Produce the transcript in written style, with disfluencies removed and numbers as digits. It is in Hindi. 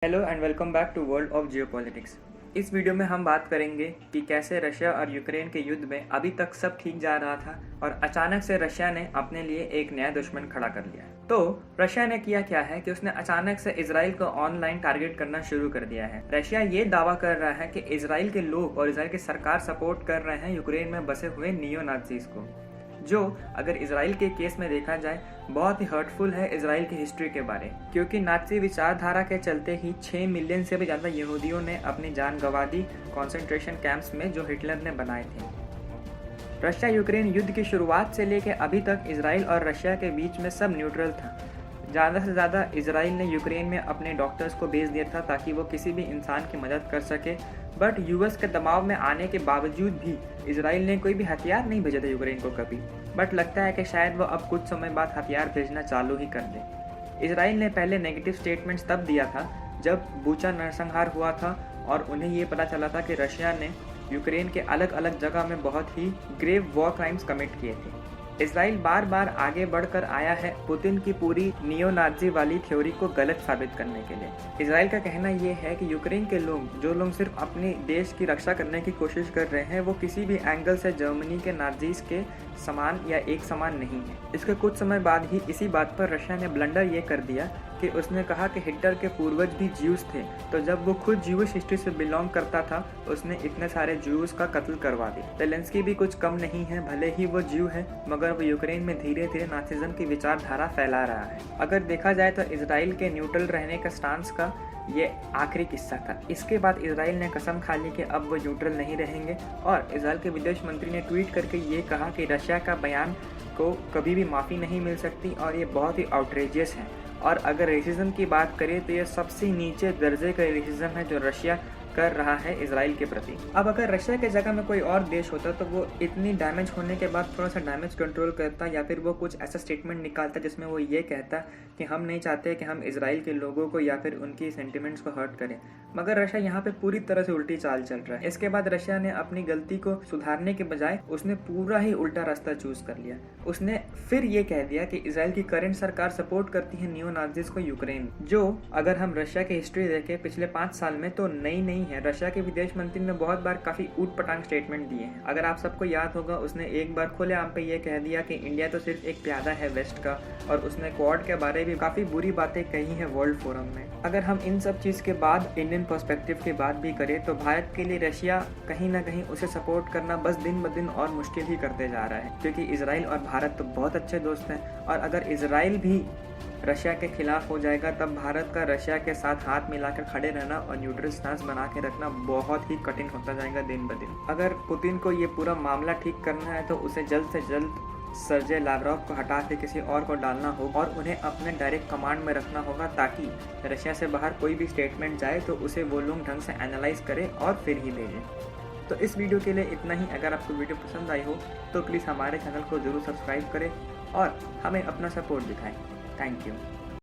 Hello and welcome back to world of geopolitics. इस वीडियो में हम बात करेंगे कि कैसे रशिया और यूक्रेन के युद्ध में अभी तक सब ठीक जा रहा था और अचानक से रशिया ने अपने लिए एक नया दुश्मन खड़ा कर लिया। तो रशिया ने किया क्या है कि उसने अचानक से इजराइल को ऑनलाइन टारगेट करना शुरू कर दिया है। रशिया ये दावा कर रहा है कि इजराइल के लोग और इजराइल की सरकार सपोर्ट कर रहे हैं यूक्रेन में बसे हुए नियो नाजीज को, जो अगर इजराइल के केस में देखा जाए बहुत ही हर्टफुल है इजराइल की हिस्ट्री के बारे, क्योंकि नाजी विचारधारा के चलते ही 6 मिलियन से भी ज़्यादा यहूदियों ने अपनी जान गंवा दी कॉन्सेंट्रेशन कैंप्स में जो हिटलर ने बनाए थे। रशिया यूक्रेन युद्ध की शुरुआत से लेकर अभी तक इजराइल और रशिया के बीच में सब न्यूट्रल था। ज़्यादा से ज़्यादा इजराइल ने यूक्रेन में अपने डॉक्टर्स को भेज दिया था ताकि वो किसी भी इंसान की मदद कर सके, बट यूएस के दबाव में आने के बावजूद भी इजराइल ने कोई भी हथियार नहीं भेजा था यूक्रेन को कभी। बट लगता है कि शायद वो अब कुछ समय बाद हथियार भेजना चालू ही कर दे। इजराइल ने पहले नेगेटिव स्टेटमेंट्स तब दिया था जब बूचा नरसंहार हुआ था और उन्हें ये पता चला था कि रशिया ने यूक्रेन के अलग अलग जगह में बहुत ही ग्रेव वॉर क्राइम्स कमिट किए थे। इजराइल बार बार आगे बढ़कर आया है पुतिन की पूरी नियो नाजी वाली थ्योरी को गलत साबित करने के लिए। इजराइल का कहना यह है कि यूक्रेन के लोग, जो लोग सिर्फ अपने देश की रक्षा करने की कोशिश कर रहे हैं, वो किसी भी एंगल से जर्मनी के नाजीज के समान या एक समान नहीं है। इसके कुछ समय बाद ही इसी बात पर रशिया ने ब्लंडर ये कर दिया कि उसने कहा कि हिटलर के पूर्वज भी ज्यूज थे, तो जब वो खुद ज्यूश हिस्ट्री से बिलोंग करता था उसने इतने सारे ज्यूज का कत्ल करवा दिया। जेलेंस्की भी कुछ कम नहीं है, भले ही वो ज्यू है मगर वो यूक्रेन में धीरे धीरे नाजिज्म की विचारधारा फैला रहा है। अगर देखा जाए तो इजराइल के न्यूट्रल रहने का स्टांस का ये आखिरी किस्सा था। इसके बाद इजराइल ने कसम खा ली कि अब वो न्यूट्रल नहीं रहेंगे और इजराइल के विदेश मंत्री ने ट्वीट करके ये कहा कि रशिया का बयान को कभी भी माफ़ी नहीं मिल सकती और ये बहुत ही आउटरेजियस है। और अगर रेसिज्म की बात करें तो ये सबसे नीचे दर्जे का रेसिज्म है जो रशिया कर रहा है इजराइल के प्रति। अब अगर रशिया के जगह में कोई और देश होता तो वो इतनी डैमेज होने के बाद थोड़ा सा डैमेज कंट्रोल करता या फिर वो कुछ ऐसा स्टेटमेंट निकालता जिसमें वो ये कहता कि हम नहीं चाहते कि हम इजराइल के लोगों को या फिर उनकी सेंटिमेंट्स को हर्ट करें। मगर रशिया यहाँ पे पूरी तरह से उल्टी चाल चल रहा है। इसके बाद रशिया ने अपनी गलती को सुधारने के बजाय उसने पूरा ही उल्टा रास्ता चूज कर लिया। उसने फिर ये कह दिया कि इजराइल की करंट सरकार सपोर्ट करती है नियो नाजीज को यूक्रेन, जो अगर हम रशिया की हिस्ट्री देखें पिछले 5 साल में तो नई नहीं है। रशिया के विदेश मंत्री ने बहुत बार काफी ऊट पटांग स्टेटमेंट दिए हैं। अगर आप सबको याद होगा उसने एक बार खुलेआम पे ये कह दिया कि इंडिया तो सिर्फ एक प्यादा है वेस्ट का, और उसने क्वाड के बारे में काफी बुरी बातें कही हैं वर्ल्ड फोरम में। अगर हम इन सब चीज के बाद इंडियन पर्सपेक्टिव की बात भी करें तो भारत के लिए रशिया कहीं ना कहीं उसे सपोर्ट करना बस दिन ब दिन और मुश्किल ही करते जा रहा है, क्योंकि इजराइल और भारत तो बहुत अच्छे दोस्त हैं और अगर इजराइल भी रशिया के खिलाफ हो जाएगा तब भारत का रशिया के साथ हाथ मिलाकर खड़े रहना और न्यूट्रल स्टांस बना के रखना बहुत ही कठिन होता जाएगा दिन ब दिन। अगर पुतिन को ये पूरा मामला ठीक करना है तो उसे जल्द से जल्द सर्जे लावरोव को हटा के किसी और को डालना होगा और उन्हें अपने डायरेक्ट कमांड में रखना होगा ताकि रशिया से बाहर कोई भी स्टेटमेंट जाए तो उसे वो लोग ढंग से एनालाइज करें और फिर ही भेजें। तो इस वीडियो के लिए इतना ही। अगर आपको वीडियो पसंद आई हो तो प्लीज़ हमारे चैनल को ज़रूर सब्सक्राइब करें और हमें अपना सपोर्ट दिखाएं। Thank you.